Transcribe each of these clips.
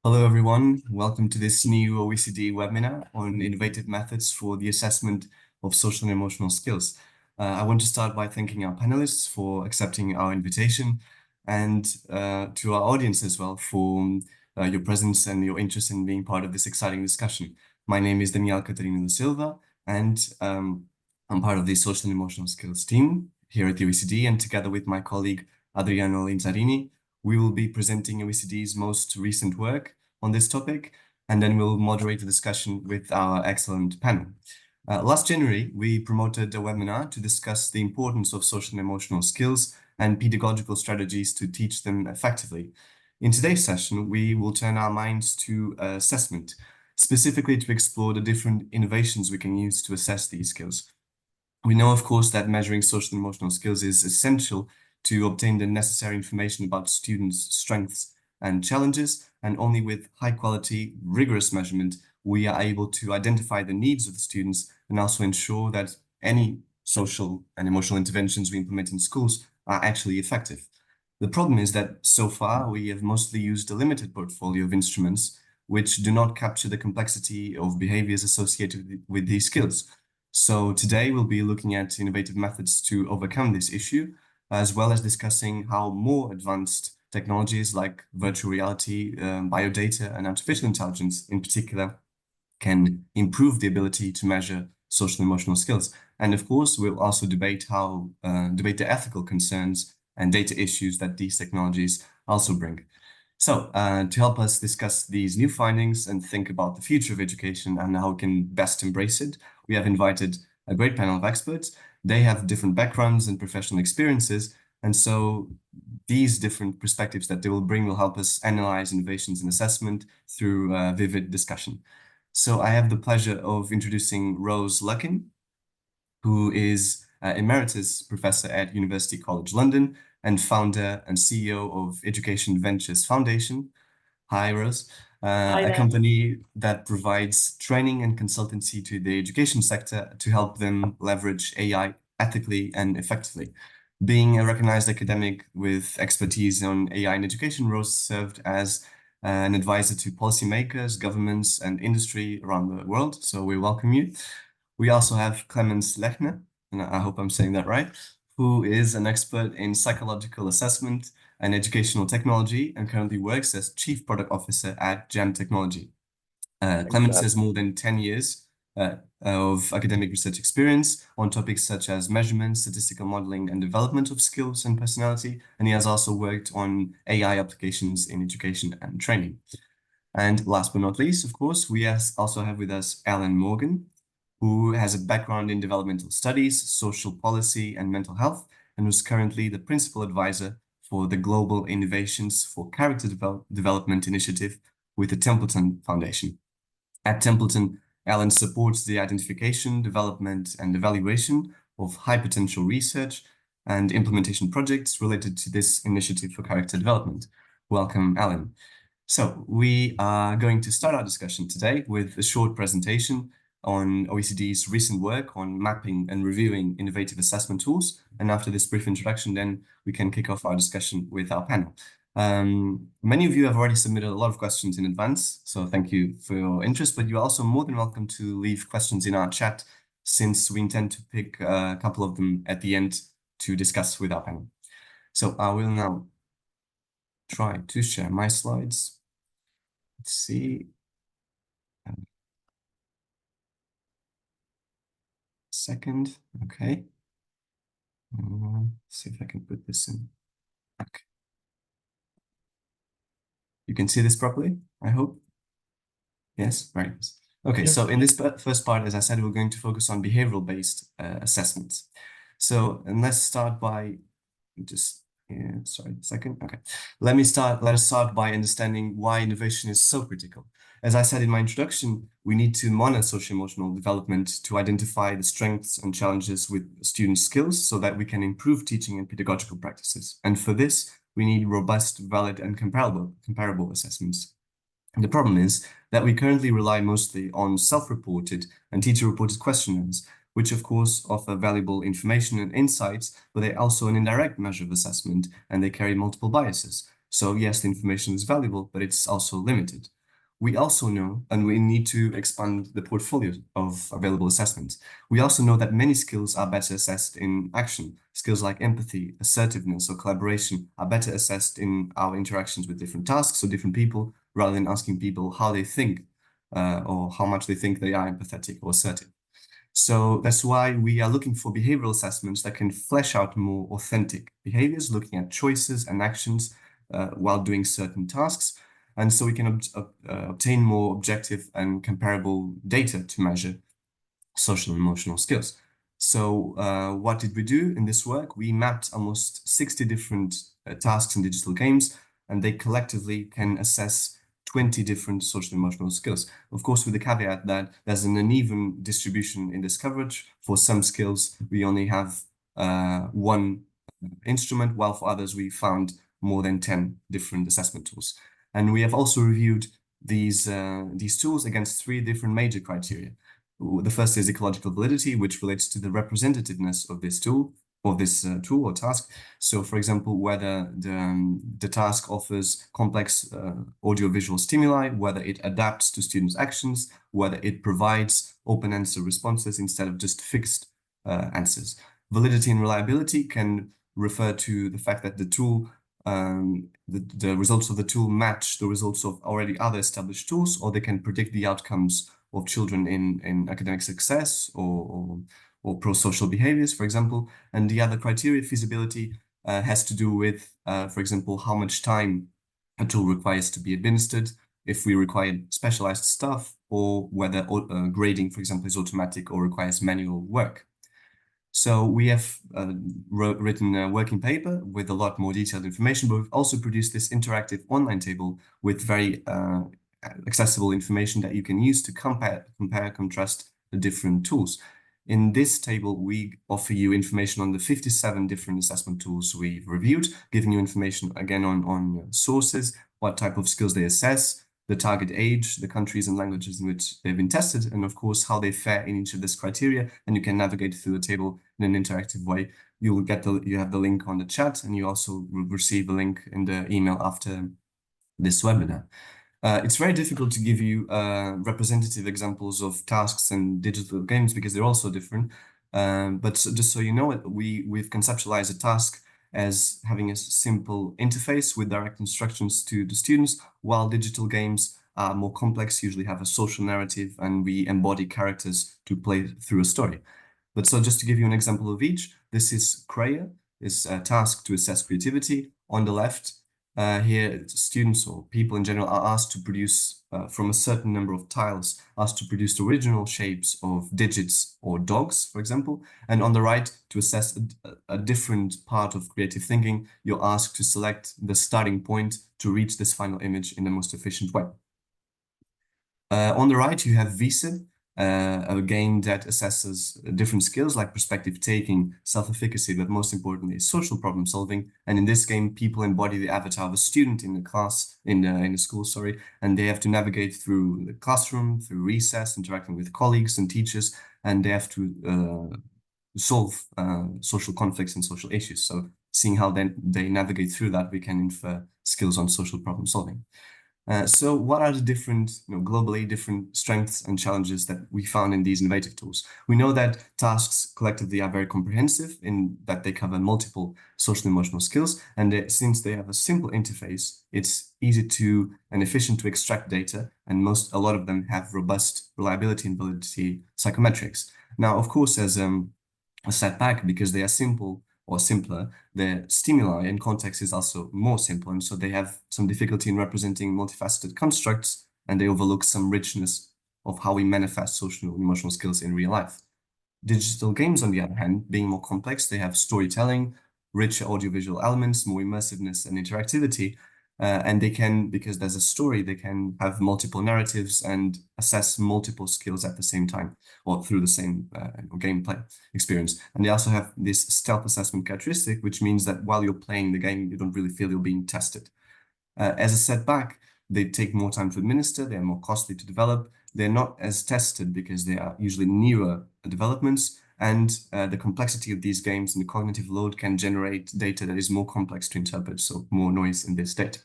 Hello, everyone. Welcome to this new OECD webinar on innovative methods for the assessment of social and emotional skills. I want to start by thanking our panelists for accepting our invitation and to our audience as well for your presence and your interest in being part of this exciting discussion. My name is Daniel Catarina da Silva, and I'm part of the social and emotional skills team here at the OECD, and together with my colleague Adriano Linzarini, we will be presenting OECD's most recent work on this topic, and then we'll moderate the discussion with our excellent panel. Last January, we promoted a webinar to discuss the importance of social and emotional skills and pedagogical strategies to teach them effectively. In today's session, we will turn our minds to assessment, specifically to explore the different innovations we can use to assess these skills. We know, of course, that measuring social and emotional skills is essential to obtain the necessary information about students' strengths and challenges, and only with high quality, rigorous measurement, we are able to identify the needs of the students and also ensure that any social and emotional interventions we implement in schools are actually effective. The problem is that so far we have mostly used a limited portfolio of instruments which do not capture the complexity of behaviors associated with these skills. So today we'll be looking at innovative methods to overcome this issue, as well as discussing how more advanced technologies like virtual reality, biodata, and artificial intelligence in particular can improve the ability to measure social and emotional skills. And of course, we'll also debate the ethical concerns and data issues that these technologies also bring. So to help us discuss these new findings and think about the future of education and how we can best embrace it, we have invited a great panel of experts. They have different backgrounds and professional experiences, and so these different perspectives that they will bring will help us analyze innovations in assessment through vivid discussion. So I have the pleasure of introducing Rose Luckin, who is Emeritus Professor at University College London and founder and CEO of Education Ventures Foundation. Hi, Rose. Hi A there. company that provides training and consultancy to the education sector to help them leverage AI ethically and effectively. Being a recognized academic with expertise on AI in education, Rose served as an advisor to policymakers, governments, and industry around the world. So we welcome you. We also have Clemens Lechner, and I hope I'm saying that right, who is an expert in psychological assessment and educational technology and currently works as Chief Product Officer at Jam Technology. Clemens has more than 10 years of academic research experience on topics such as measurement, statistical modeling, and development of skills and personality. And he has also worked on AI applications in education and training. And last but not least, of course, we also have with us Alan Morgan, who has a background in developmental studies, social policy, and mental health, and who's currently the principal advisor for the Global Innovations for Character Development Initiative with the Templeton Foundation. At Templeton, Alan supports the identification, development, and evaluation of high potential research and implementation projects related to this initiative for character development. Welcome, Alan. So we are going to start our discussion today with a short presentation on OECD's recent work on mapping and reviewing innovative assessment tools. And after this brief introduction, then we can kick off our discussion with our panel. Many of you have already submitted a lot of questions in advance, so thank you for your interest, but you're also more than welcome to leave questions in our chat, since we intend to pick a couple of them at the end to discuss with our panel. So I will now try to share my slides. Let's see. Second, okay. See if I can put this in. Okay. You can see this properly, I hope. Yes, right. Okay, Yes. so in this first part, as I said, we're going to focus on behavioral-based assessments. So, and let's start by sorry, a second. Okay, let us start by understanding why innovation is so critical. As I said in my introduction, we need to monitor social emotional development to identify the strengths and challenges with student skills so that we can improve teaching and pedagogical practices. And for this, we need robust, valid, and comparable assessments. And the problem is that we currently rely mostly on self-reported and teacher-reported questionnaires, which of course offer valuable information and insights, but they're also an indirect measure of assessment and they carry multiple biases. So yes, the information is valuable, but it's also limited. we also know, and we need to expand the portfolio of available assessments. We also know that many skills are better assessed in action. Skills like empathy, assertiveness, or collaboration are better assessed in our interactions with different tasks or different people, rather than asking people how they think or how much they think they are empathetic or assertive. So that's why we are looking for behavioral assessments that can flesh out more authentic behaviors, looking at choices and actions while doing certain tasks. And so we can obtain more objective and comparable data to measure social and emotional skills. So what did we do in this work? We mapped almost 60 different tasks in digital games, and they collectively can assess 20 different social and emotional skills. Of course, with the caveat that there's an uneven distribution in this coverage. For some skills, we only have one instrument, while for others, we found more than 10 different assessment tools. And we have also reviewed these tools against 3 different major criteria. The first is ecological validity, which relates to the representativeness of this tool or task. So, for example, whether the task offers complex audiovisual stimuli, whether it adapts to students' actions, whether it provides open answer responses instead of just fixed answers. Validity and reliability can refer to the fact that the tool, the results of the tool match the results of already other established tools, or they can predict the outcomes of children in academic success or pro-social behaviors, for example. And the other criteria, feasibility, has to do with, for example, how much time a tool requires to be administered, if we require specialized stuff, or whether grading, for example, is automatic or requires manual work. So we have written a working paper with a lot more detailed information, but we've also produced this interactive online table with very accessible information that you can use to compare, contrast the different tools. In this table, we offer you information on the 57 different assessment tools we've reviewed, giving you information again on sources, what type of skills they assess, the target age, the countries and languages in which they've been tested, and of course, how they fare in each of this criteria. And you can navigate through the table in an interactive way. You have the link on the chat, and you also will receive a link in the email after this webinar. It's very difficult to give you representative examples of tasks and digital games because they're all so different. But just so you know, we've conceptualized a task as having a simple interface with direct instructions to the students, while digital games are more complex, usually have a social narrative, and we embody characters to play through a story. But so just to give you an example of each, this is Creia, is a task to assess creativity. On the left, here, students or people in general are asked to produce, from a certain number of tiles, asked to produce the original shapes of digits or dogs, for example. And on the right, to assess a different part of creative thinking, you're asked to select the starting point to reach this final image in the most efficient way. On the right, you have VSID, a game that assesses different skills like perspective taking, self-efficacy, but most importantly, social problem solving. And in this game, people embody the avatar of a student in the class, in the school, sorry, and they have to navigate through the classroom, through recess, interacting with colleagues and teachers, and they have to solve social conflicts and social issues. So seeing how they navigate through that, we can infer skills on social problem solving. So what are the different, globally different strengths and challenges that we found in these innovative tools? We know that tasks collectively are very comprehensive in that they cover multiple social and emotional skills. And since they have a simple interface, it's easy and efficient to extract data. And a lot of them have robust reliability and validity psychometrics. Now, of course, as a setback, because they are simple or simpler, the stimuli and context is also more simple. And so they have some difficulty in representing multifaceted constructs, and they overlook some richness of how we manifest social and emotional skills in real life. Digital games, on the other hand, being more complex, they have storytelling, richer audiovisual elements, more immersiveness and interactivity. And they can, because there's a story, they can have multiple narratives and assess multiple skills at the same time or through the same gameplay experience. And they also have this stealth assessment characteristic, which means that while you're playing the game, you don't really feel you're being tested. As a setback, they take more time to administer, they're more costly to develop, they're not as tested because they are usually newer developments, and the complexity of these games and the cognitive load can generate data that is more complex to interpret, so more noise in this data.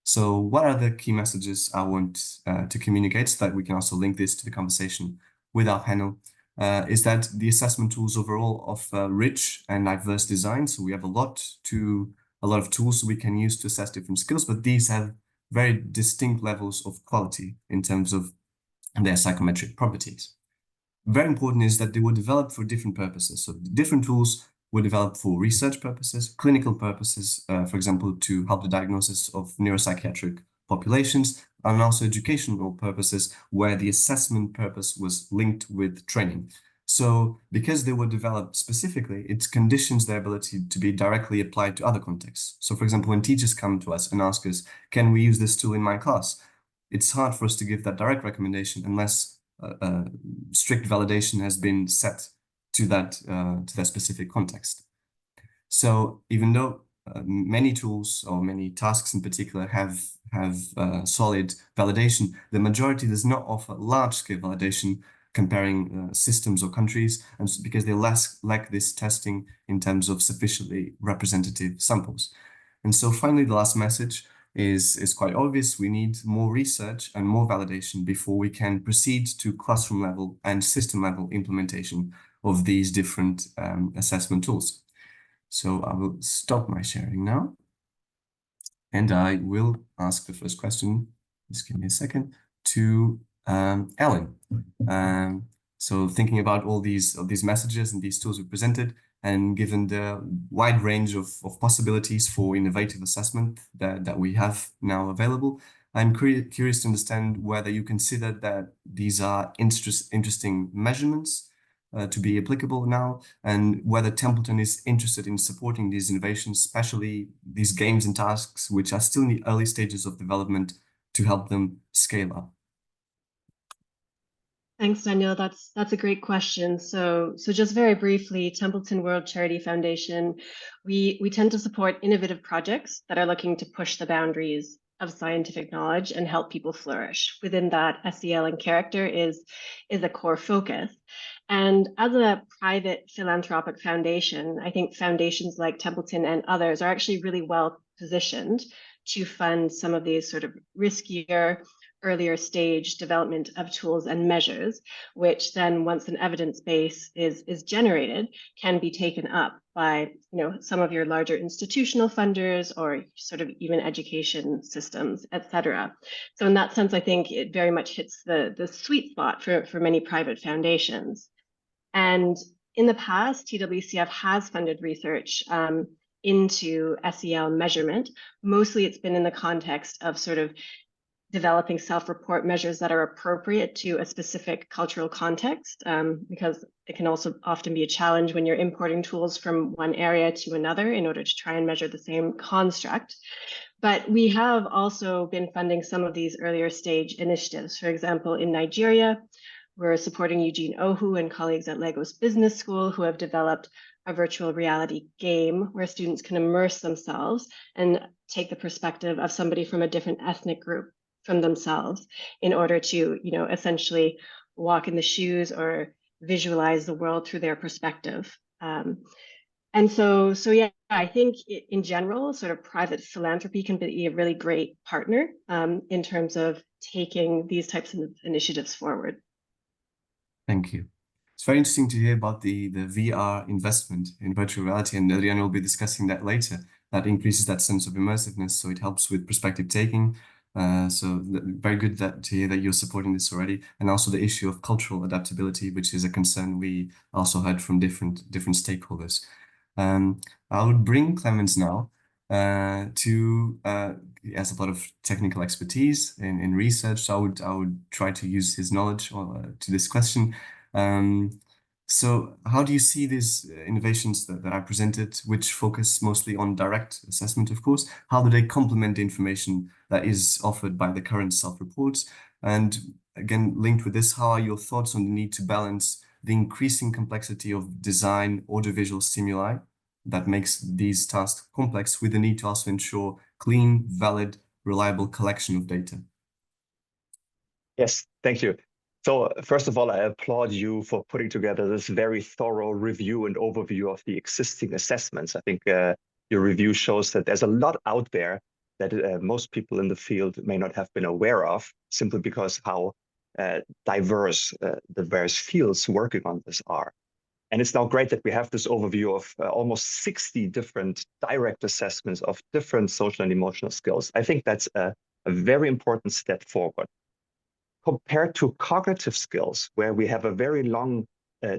So what are the key messages I want to communicate so that we can also link this to the conversation with our panel? Is that the assessment tools overall offer rich and diverse design. So we have a lot of tools we can use to assess different skills, but these have very distinct levels of quality in terms of their psychometric properties. Very important is that they were developed for different purposes. So different tools were developed for research purposes, clinical purposes, for example, to help the diagnosis of neuropsychiatric populations, and also educational purposes where the assessment purpose was linked with training. So because they were developed specifically, it conditions their ability to be directly applied to other contexts. So for example, when teachers come to us and ask us, can we use this tool in my class? It's hard for us to give that direct recommendation unless strict validation has been set to that specific context. So even though many tools or many tasks in particular have solid validation, the majority does not offer large-scale validation comparing systems or countries, and because they lack this testing in terms of sufficiently representative samples. And so finally, the last message is quite obvious. We need more research and more validation before we can proceed to classroom level and system level implementation of these different assessment tools. So I will stop my sharing now, and I will ask the first question, just give me a second, to Ellen. So thinking about all these messages and these tools we presented, and given the wide range of possibilities for innovative assessment that we have now available, I'm curious to understand whether you consider that these are interesting measurements to be applicable now, and whether Templeton is interested in supporting these innovations, especially these games and tasks, which are still in the early stages of development, to help them scale up. Thanks, Daniel. That's a great question. So just very briefly, Templeton World Charity Foundation, we tend to support innovative projects that are looking to push the boundaries of scientific knowledge and help people flourish. Within that, SEL and character is a core focus. And as a private philanthropic foundation, I think foundations like Templeton and others are actually really well positioned to fund some of these sort of riskier, earlier stage development of tools and measures, which then once an evidence base is generated, can be taken up by some of your larger institutional funders or sort of even education systems, et cetera. So in that sense, I think it very much hits the sweet spot for many private foundations. And in the past, TWCF has funded research into SEL measurement. Mostly it's been in the context of sort of developing self-report measures that are appropriate to a specific cultural context, because it can also often be a challenge when you're importing tools from one area to another in order to try and measure the same construct. But we have also been funding some of these earlier stage initiatives. For example, in Nigeria, we're supporting Eugene Ohu and colleagues at Lagos Business School who have developed a virtual reality game where students can immerse themselves and take the perspective of somebody from a different ethnic group from themselves in order to, essentially walk in the shoes or visualize the world through their perspective. And so yeah, I think in general, sort of private philanthropy can be a really great partner in terms of taking these types of initiatives forward. Thank you. It's very interesting to hear about the VR investment in virtual reality, and Adriana will be discussing that later. That increases that sense of immersiveness, so it helps with perspective taking. So very good to hear that you're supporting this already, and also the issue of cultural adaptability, which is a concern we also heard from different stakeholders. I would bring Clemens now he has a lot of technical expertise in research, so I would try to use his knowledge to this question. So how do you see these innovations that I presented, which focus mostly on direct assessment, of course? How do they complement the information that is offered by the current self-reports? And again, linked with this, how are your thoughts on the need to balance the increasing complexity of design audiovisual stimuli that makes these tasks complex with the need to also ensure clean, valid, reliable collection of data? Yes, thank you. So first of all, I applaud you for putting together this very thorough review and overview of the existing assessments. I think your review shows that there's a lot out there that most people in the field may not have been aware of, simply because how diverse the various fields working on this are. And it's now great that we have this overview of almost 60 different direct assessments of different social and emotional skills. I think that's a very important step forward. Compared to cognitive skills, where we have a very long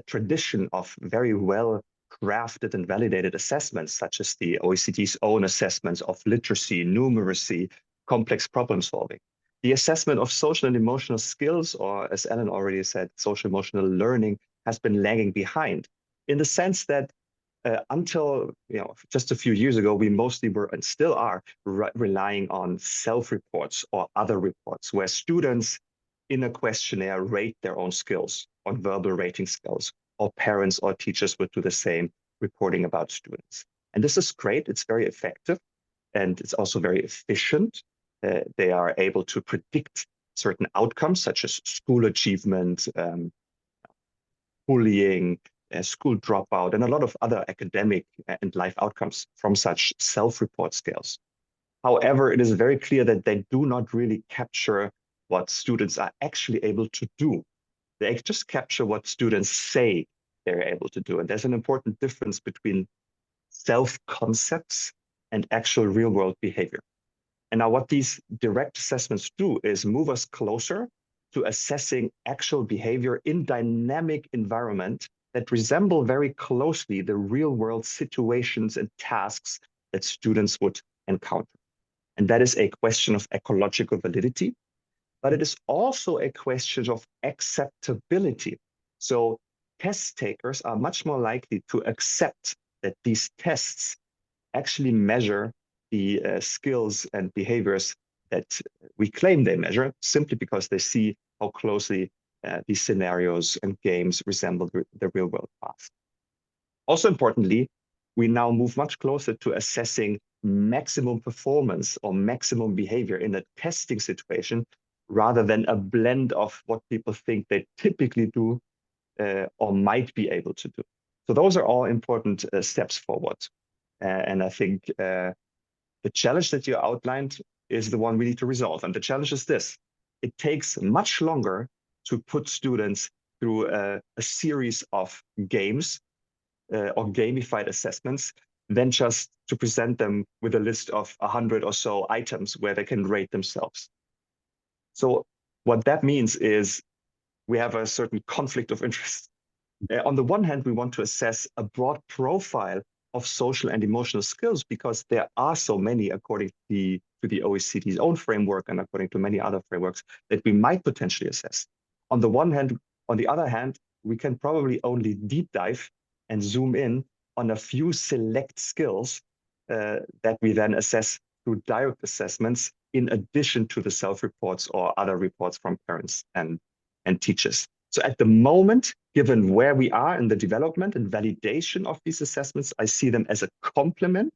tradition of very well crafted and validated assessments, such as the OECD's own assessments of literacy, numeracy, complex problem solving. The assessment of social and emotional skills, or as Ellen already said, social emotional learning, has been lagging behind, in the sense that until just a few years ago, we mostly were and still are relying on self-reports or other reports, where students in a questionnaire rate their own skills on verbal rating skills, or parents or teachers would do the same, reporting about students. And this is great. It's very effective, and it's also very efficient. They are able to predict certain outcomes, such as school achievement, bullying, school dropout, and a lot of other academic and life outcomes from such self-report scales. However, it is very clear that they do not really capture what students are actually able to do. They just capture what students say they're able to do. And there's an important difference between self-concepts and actual real-world behavior. And now what these direct assessments do is move us closer to assessing actual behavior in dynamic environment that resemble very closely the real-world situations and tasks that students would encounter. And that is a question of ecological validity, but it is also a question of acceptability. So test takers are much more likely to accept that these tests actually measure the skills and behaviors that we claim they measure, simply because they see how closely these scenarios and games resemble the real world past. Also importantly, we now move much closer to assessing maximum performance or maximum behavior in a testing situation, rather than a blend of what people think they typically do or might be able to do. So those are all important steps forward. And I think the challenge that you outlined is the one we need to resolve. And the challenge is this: it takes much longer to put students through a series of games or gamified assessments than just to present them with a list of 100 or so items where they can rate themselves. So what that means is we have a certain conflict of interest. On the one hand, we want to assess a broad profile of social and emotional skills, because there are so many, according to the OECD's own framework and according to many other frameworks, that we might potentially assess. On the other hand, we can probably only deep dive and zoom in on a few select skills that we then assess through direct assessments, in addition to the self-reports or other reports from parents and teachers. So at the moment, given where we are in the development and validation of these assessments, I see them as a complement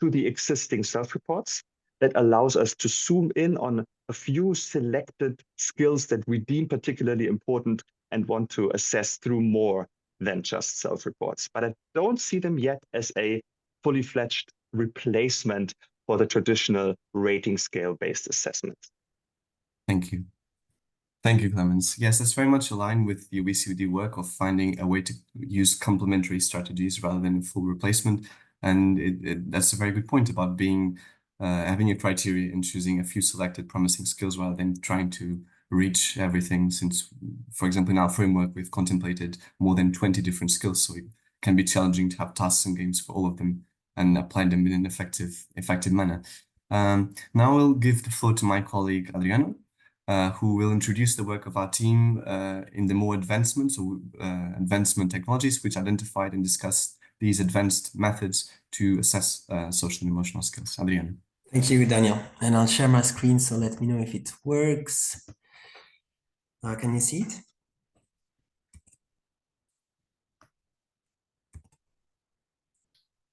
to the existing self-reports that allows us to zoom in on a few selected skills that we deem particularly important and want to assess through more than just self-reports. But I don't see them yet as a fully fledged replacement for the traditional rating scale-based assessments. Thank you. Thank you, Clemens. Yes, that's very much aligned with the OECD work of finding a way to use complementary strategies rather than a full replacement. And that's a very good point about having a criteria and choosing a few selected promising skills rather than trying to reach everything, since, for example, in our framework, we've contemplated more than 20 different skills. So it can be challenging to have tasks and games for all of them and apply them in an effective manner. Now I'll give the floor to my colleague, Adriano, who will introduce the work of our team in the more advancement technologies, which identified and discussed these advanced methods to assess social and emotional skills. Adriano. Thank you, Daniel. And I'll share my screen, so let me know if it works. Can you see it?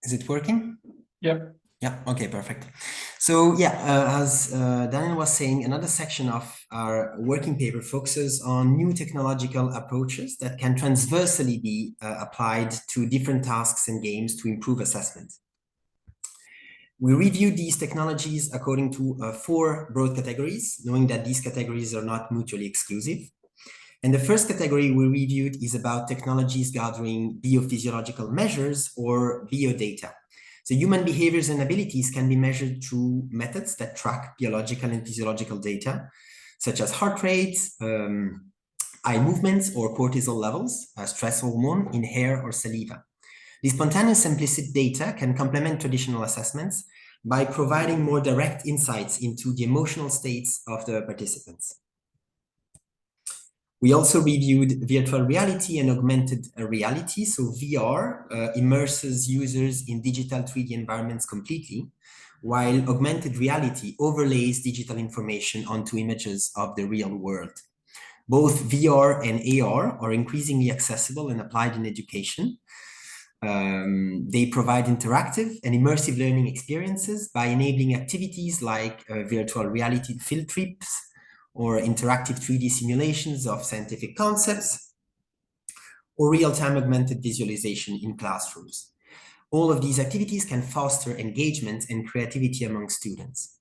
Is it working? Yep. Yeah, okay, perfect. So yeah, as Daniel was saying, another section of our working paper focuses on new technological approaches that can transversally be applied to different tasks and games to improve assessment. We reviewed these technologies according to 4 broad categories, knowing that these categories are not mutually exclusive. And the first category we reviewed is about technologies gathering biophysiological measures or biodata. So human behaviors and abilities can be measured through methods that track biological and physiological data, such as heart rate, eye movements, or cortisol levels, a stress hormone in hair or saliva. These spontaneous implicit data can complement traditional assessments by providing more direct insights into the emotional states of the participants. We also reviewed virtual reality and augmented reality. So VR immerses users in digital 3D environments completely, while augmented reality overlays digital information onto images of the real world. Both VR and AR are increasingly accessible and applied in education. They provide interactive and immersive learning experiences by enabling activities like virtual reality field trips, or interactive 3D simulations of scientific concepts, or real-time augmented visualization in classrooms. All of these activities can foster engagement and creativity among students.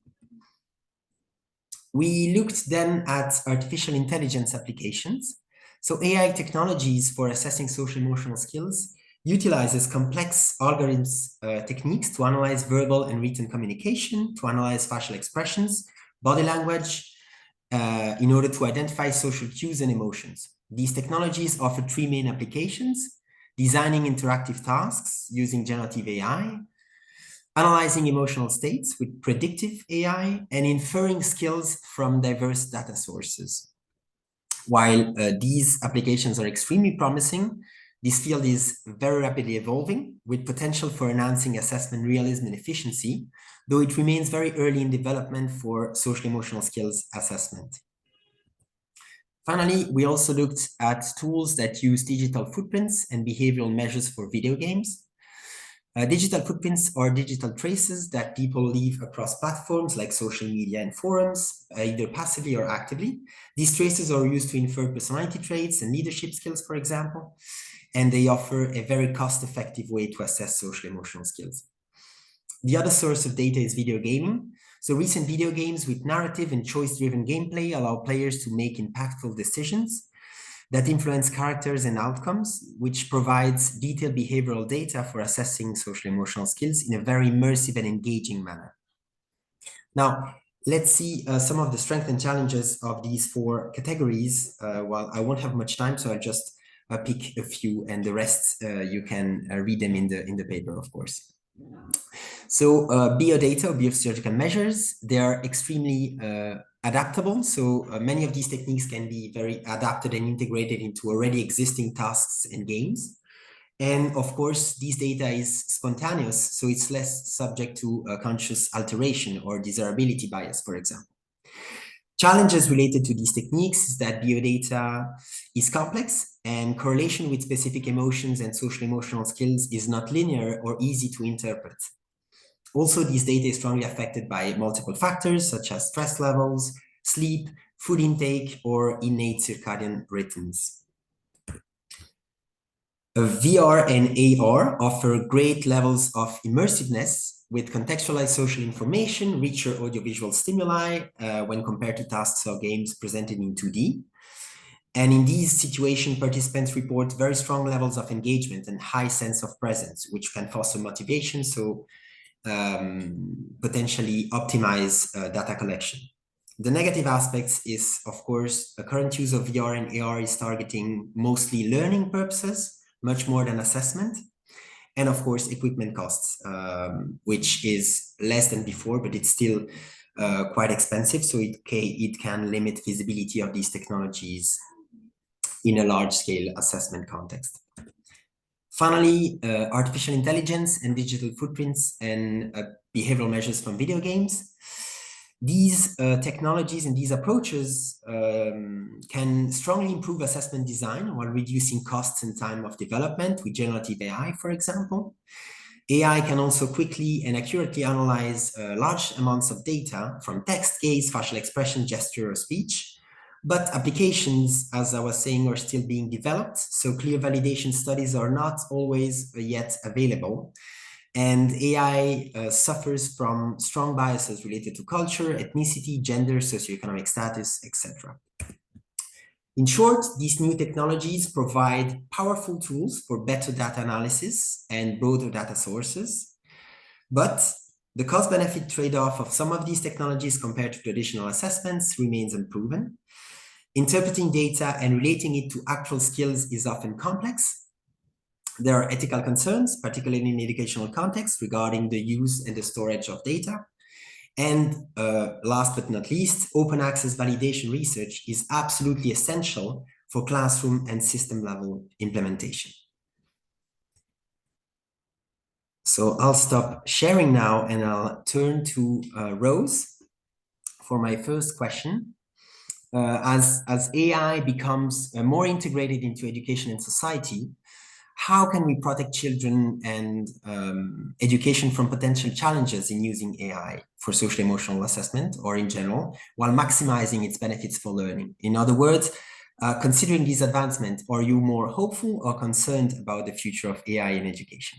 We looked then at artificial intelligence applications. So AI technologies for assessing social emotional skills utilizes complex algorithms techniques to analyze verbal and written communication, to analyze facial expressions, body language, in order to identify social cues and emotions. These technologies offer 3 main applications: designing interactive tasks using generative AI, analyzing emotional states with predictive AI, and inferring skills from diverse data sources. While these applications are extremely promising, this field is very rapidly evolving, with potential for enhancing assessment realism and efficiency, though it remains very early in development for social emotional skills assessment. Finally, we also looked at tools that use digital footprints and behavioral measures for video games. Digital footprints are digital traces that people leave across platforms like social media and forums, either passively or actively. These traces are used to infer personality traits and leadership skills, for example, and they offer a very cost-effective way to assess social emotional skills. The other source of data is video gaming. So recent video games with narrative and choice-driven gameplay allow players to make impactful decisions that influence characters and outcomes, which provides detailed behavioral data for assessing social emotional skills in a very immersive and engaging manner. Now, let's see some of the strengths and challenges of these 4 categories. Well, I won't have much time, so I'll just pick a few, and the rest you can read them in the paper, of course. So biodata, or biophysiological measures, they are extremely adaptable. So many of these techniques can be very adapted and integrated into already existing tasks and games. And of course, this data is spontaneous, so it's less subject to conscious alteration or desirability bias, for example. Challenges related to these techniques is that biodata is complex, and correlation with specific emotions and social emotional skills is not linear or easy to interpret. Also, this data is strongly affected by multiple factors such as stress levels, sleep, food intake, or innate circadian rhythms. VR and AR offer great levels of immersiveness with contextualized social information, richer audiovisual stimuli when compared to tasks or games presented in 2D. And in these situations, participants report very strong levels of engagement and high sense of presence, which can foster motivation, so potentially optimize data collection. The negative aspects is, of course, the current use of VR and AR is targeting mostly learning purposes, much more than assessment. And of course, equipment costs, which is less than before, but it's still quite expensive. So it can limit feasibility of these technologies in a large-scale assessment context. Finally, artificial intelligence and digital footprints and behavioral measures from video games. These technologies and these approaches can strongly improve assessment design while reducing costs and time of development with generative AI, for example. AI can also quickly and accurately analyze large amounts of data from text, gaze, facial expression, gesture, or speech. But applications, as I was saying, are still being developed, so clear validation studies are not always yet available. And AI suffers from strong biases related to culture, ethnicity, gender, socioeconomic status, etc. In short, these new technologies provide powerful tools for better data analysis and broader data sources. But the cost-benefit trade-off of some of these technologies compared to traditional assessments remains unproven. Interpreting data and relating it to actual skills is often complex. There are ethical concerns, particularly in educational context, regarding the use and the storage of data. And last but not least, open access validation research is absolutely essential for classroom and system level implementation. So I'll stop sharing now and I'll turn to Rose for my first question. As AI becomes more integrated into education and society, how can we protect children and education from potential challenges in using AI for social emotional assessment or in general, while maximizing its benefits for learning? In other words, considering these advancements, are you more hopeful or concerned about the future of AI in education?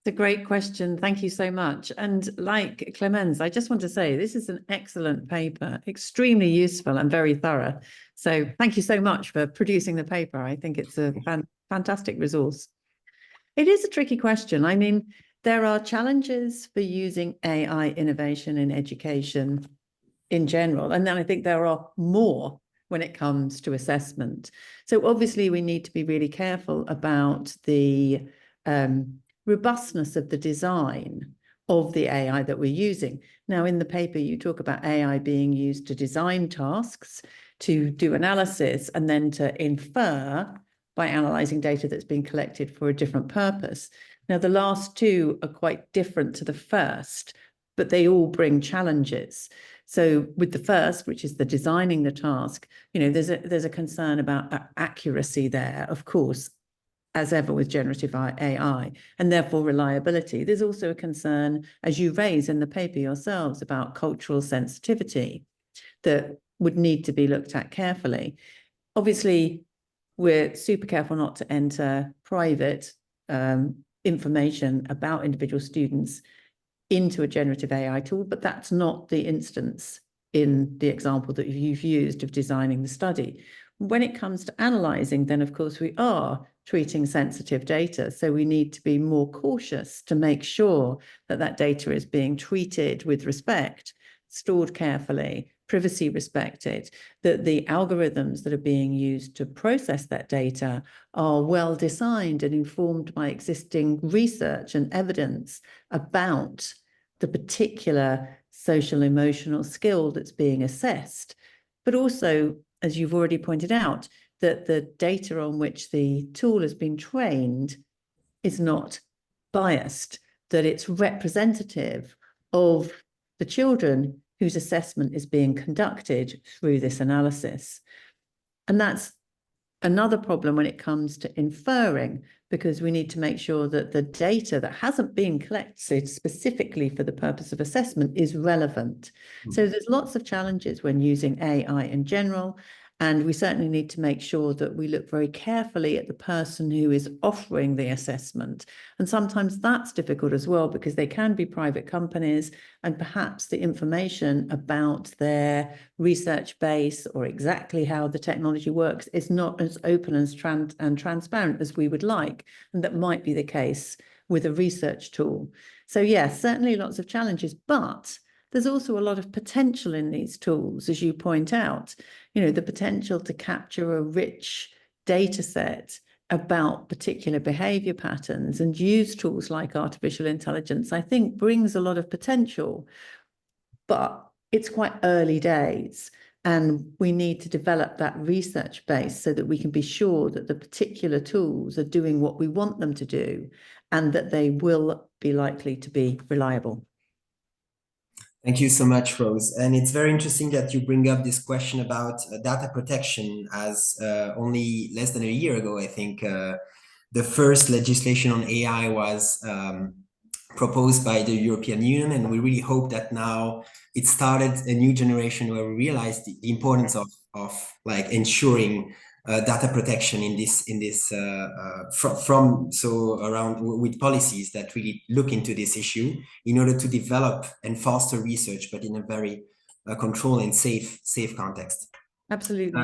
It's a great question. Thank you so much. And like Clemens, I just want to say this is an excellent paper, extremely useful and very thorough. So thank you so much for producing the paper. I think it's a fantastic resource. It is a tricky question. I mean, there are challenges for using AI innovation in education in general. And then I think there are more when it comes to assessment. So obviously we need to be really careful about the robustness of the design of the AI that we're using. Now, in the paper, you talk about AI being used to design tasks, to do analysis, and then to infer by analyzing data that's been collected for a different purpose. Now, the last two are quite different to the first, but they all bring challenges. So with the first, which is the designing the task, you know, there's a concern about accuracy there, of course, as ever with generative AI, and therefore reliability. There's also a concern, as you raise in the paper yourselves, about cultural sensitivity that would need to be looked at carefully. Obviously, we're super careful not to enter private information about individual students into a generative AI tool, but that's not the instance in the example that you've used of designing the study. When it comes to analysing, then of course we are treating sensitive data. So we need to be more cautious to make sure that that data is being treated with respect, stored carefully, privacy respected, that the algorithms that are being used to process that data are well designed and informed by existing research and evidence about the particular social emotional skill that's being assessed. But also, as you've already pointed out, that the data on which the tool has been trained is not biased, that it's representative of the children whose assessment is being conducted through this analysis. And that's another problem when it comes to inferring, because we need to make sure that the data that hasn't been collected specifically for the purpose of assessment is relevant. So there's lots of challenges when using AI in general, and we certainly need to make sure that we look very carefully at the person who is offering the assessment. And sometimes that's difficult as well, because they can be private companies, and perhaps the information about their research base or exactly how the technology works is not as open and transparent as we would like. And that might be the case with a research tool. So yes, certainly lots of challenges, but there's also a lot of potential in these tools, as you point out. You know, the potential to capture a rich data set about particular behavior patterns and use tools like artificial intelligence, I think brings a lot of potential. But it's quite early days, and we need to develop that research base so that we can be sure that the particular tools are doing what we want them to do and that they will be likely to be reliable. Thank you so much, Rose. And it's very interesting that you bring up this question about data protection, as only less than a year ago, I think, the first legislation on AI was proposed by the European Union. And we really hope that now it started a new generation where we realize the importance of like ensuring data protection in this from so around with policies that really look into this issue in order to develop and foster research, but in a very controlled and safe context. Absolutely.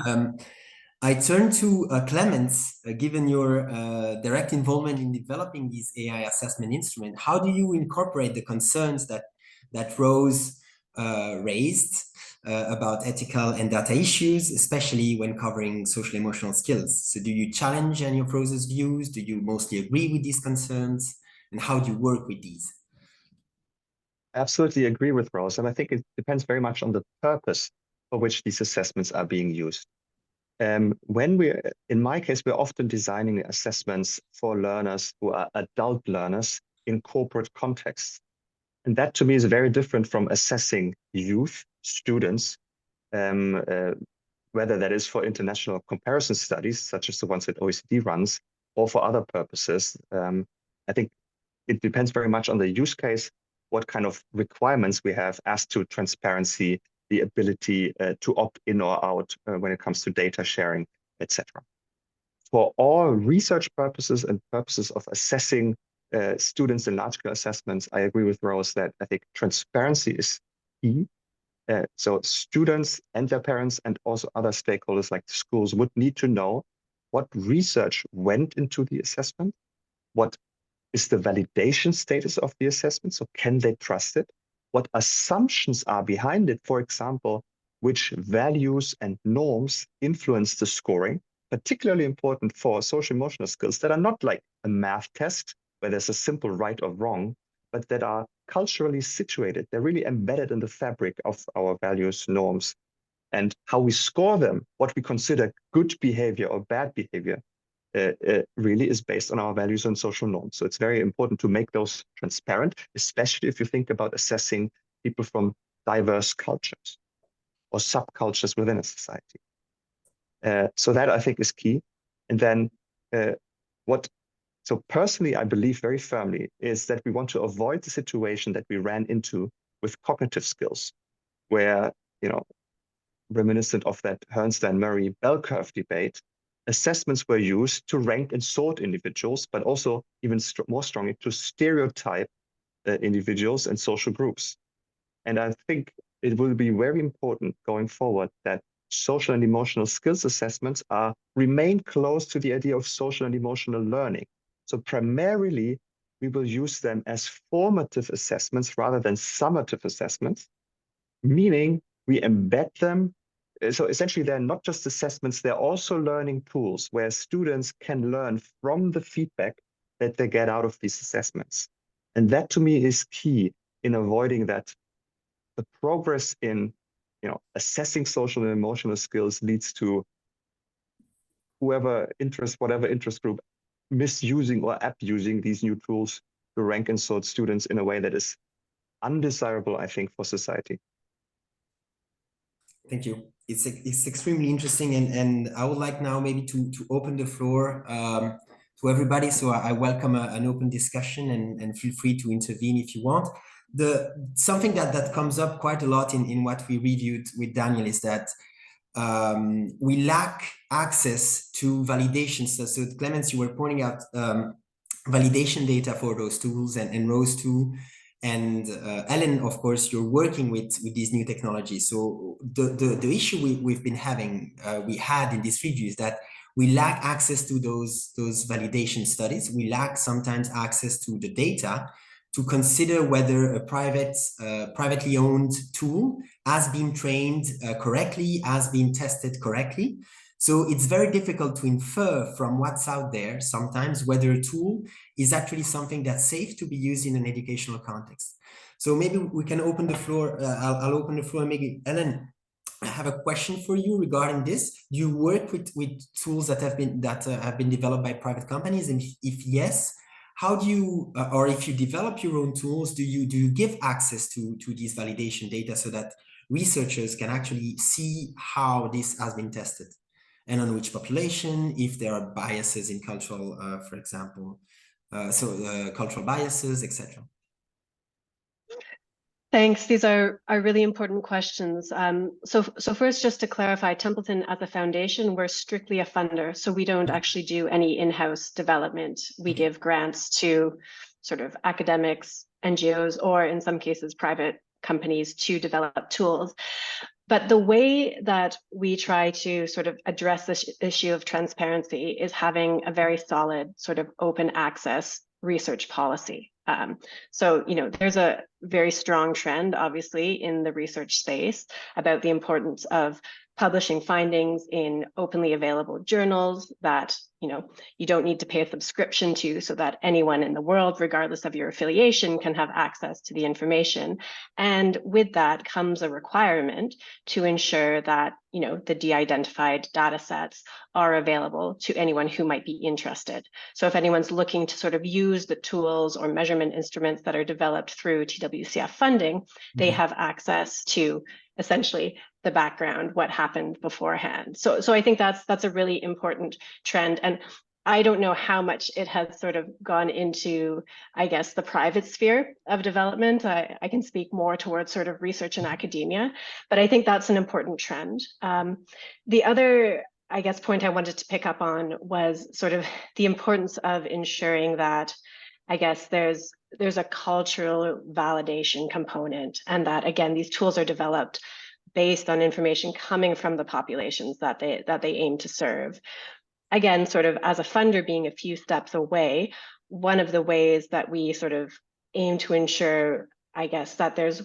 I turn to Clemens, given your direct involvement in developing these AI assessment instruments. How do you incorporate the concerns that Rose raised about ethical and data issues, especially when covering social emotional skills? So do you challenge any of Rose's views? Do you mostly agree with these concerns? And how do you work with these? Absolutely agree with Rose. And I think it depends very much on the purpose for which these assessments are being used. When in my case, we're often designing assessments for learners who are adult learners in corporate contexts. And that to me is very different from assessing youth, students, whether that is for international comparison studies, such as the ones that OECD runs, or for other purposes. I think it depends very much on the use case, what kind of requirements we have as to transparency, the ability to opt in or out when it comes to data sharing, etc. For all research purposes and purposes of assessing students in large-scale assessments, I agree with Rose that I think transparency is key. So students and their parents and also other stakeholders like the schools would need to know what research went into the assessment, what is the validation status of the assessment, so can they trust it? What assumptions are behind it? For example, which values and norms influence the scoring, particularly important for social emotional skills that are not like a math test where there's a simple right or wrong, but that are culturally situated. They're really embedded in the fabric of our values, norms, and how we score them, what we consider good behavior or bad behavior, really is based on our values and social norms. So it's very important to make those transparent, especially if you think about assessing people from diverse cultures or subcultures within a society. So that I think is key. And then so personally, I believe very firmly is that we want to avoid the situation that we ran into with cognitive skills, where, reminiscent of that Bernstein-Murray bell curve debate, assessments were used to rank and sort individuals, but also even more strongly to stereotype individuals and social groups. And I think it will be very important going forward that social and emotional skills assessments remain close to the idea of social and emotional learning. So primarily, we will use them as formative assessments rather than summative assessments, meaning we embed them. So essentially, they're not just assessments, they're also learning tools where students can learn from the feedback that they get out of these assessments. And that to me is key in avoiding that the progress in assessing social and emotional skills leads to whatever interest group misusing or abusing these new tools to rank and sort students in a way that is undesirable, I think, for society. Thank you. It's extremely interesting, and I would like now maybe to open the floor to everybody. So I welcome an open discussion, and feel free to intervene if you want. Something that comes up quite a lot in what we reviewed with Daniel is that we lack access to validation. So Clemens, you were pointing out validation data for those tools, and Rose too. And Ellen, of course, you're working with these new technologies. So the issue we had in this review is that we lack access to those validation studies. We lack sometimes access to the data to consider whether a privately owned tool has been trained correctly, has been tested correctly. So it's very difficult to infer from what's out there sometimes whether a tool is actually something that's safe to be used in an educational context. So maybe we can open the floor. I'll open the floor, and maybe Ellen, I have a question for you regarding this. Do you work with tools that have been developed by private companies? And if yes, how do you, or if you develop your own tools, do you give access to these validation data so that researchers can actually see how this has been tested and on which population, if there are biases in cultural, for example, cultural biases, etc.? Thanks. These are really important questions. So first, just to clarify, Templeton as a foundation, we're strictly a funder. So we don't actually do any in-house development. We give grants to sort of academics, NGOs, or in some cases, private companies to develop tools. But the way that we try to sort of address this issue of transparency is having a very solid sort of open access research policy. So, there's a very strong trend, obviously, in the research space about the importance of publishing findings in openly available journals that, you don't need to pay a subscription to, so that anyone in the world, regardless of your affiliation, can have access to the information. And with that comes a requirement to ensure that, the de-identified data sets are available to anyone who might be interested. So if anyone's looking to sort of use the tools or measurement instruments that are developed through TWCF funding, they have access to essentially the background, what happened beforehand. So I think that's a really important trend. And I don't know how much it has sort of gone into, I guess, the private sphere of development. I can speak more towards sort of research and academia, but I think that's an important trend. The other, I guess, point I wanted to pick up on was sort of the importance of ensuring that, I guess, there's a cultural validation component, and that, again, these tools are developed based on information coming from the populations that they aim to serve. Again, sort of as a funder being a few steps away, one of the ways that we sort of aim to ensure, I guess, that there's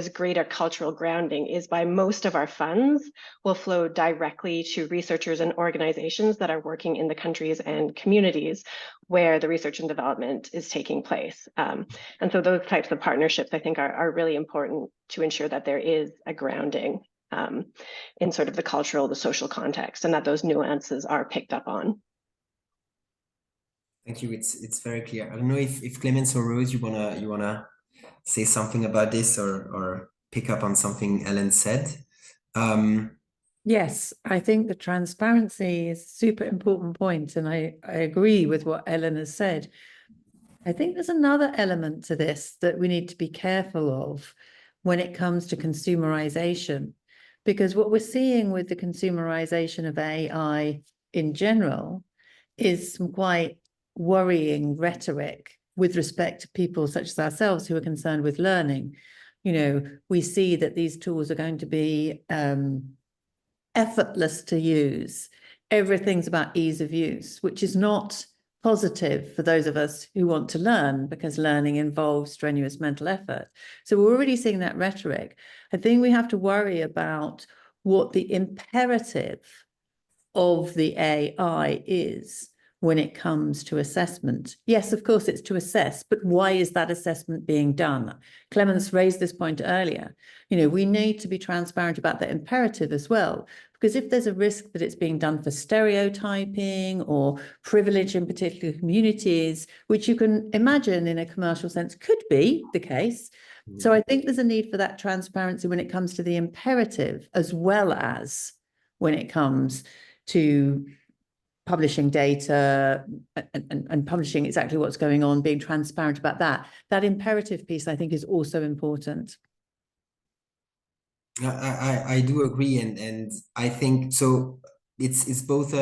greater cultural grounding is by most of our funds will flow directly to researchers and organizations that are working in the countries and communities where the research and development is taking place. And so those types of partnerships, I think, are really important to ensure that there is a grounding in sort of the cultural, the social context, and that those nuances are picked up on. Thank you. It's very clear. I don't know if Clemens or Rose, you wanna say something about this or pick up on something Ellen said. Yes, I think the transparency is a super important point, and I agree with what Ellen has said. I think there's another element to this that we need to be careful of when it comes to consumerization, because what we're seeing with the consumerization of AI in general is some quite worrying rhetoric with respect to people such as ourselves who are concerned with learning. We see that these tools are going to be effortless to use. Everything's about ease of use, which is not positive for those of us who want to learn, because learning involves strenuous mental effort. So we're already seeing that rhetoric. I think we have to worry about what the imperative of the AI is when it comes to assessment. Yes, of course, it's to assess, but why is that assessment being done? Clemens raised this point earlier. We need to be transparent about the imperative as well, because if there's a risk that it's being done for stereotyping or privilege in particular communities, which you can imagine in a commercial sense could be the case. So I think there's a need for that transparency when it comes to the imperative, as well as when it comes to publishing data and publishing exactly what's going on, being transparent about that. That imperative piece, I think, is also important. I do agree, and I think so. It's both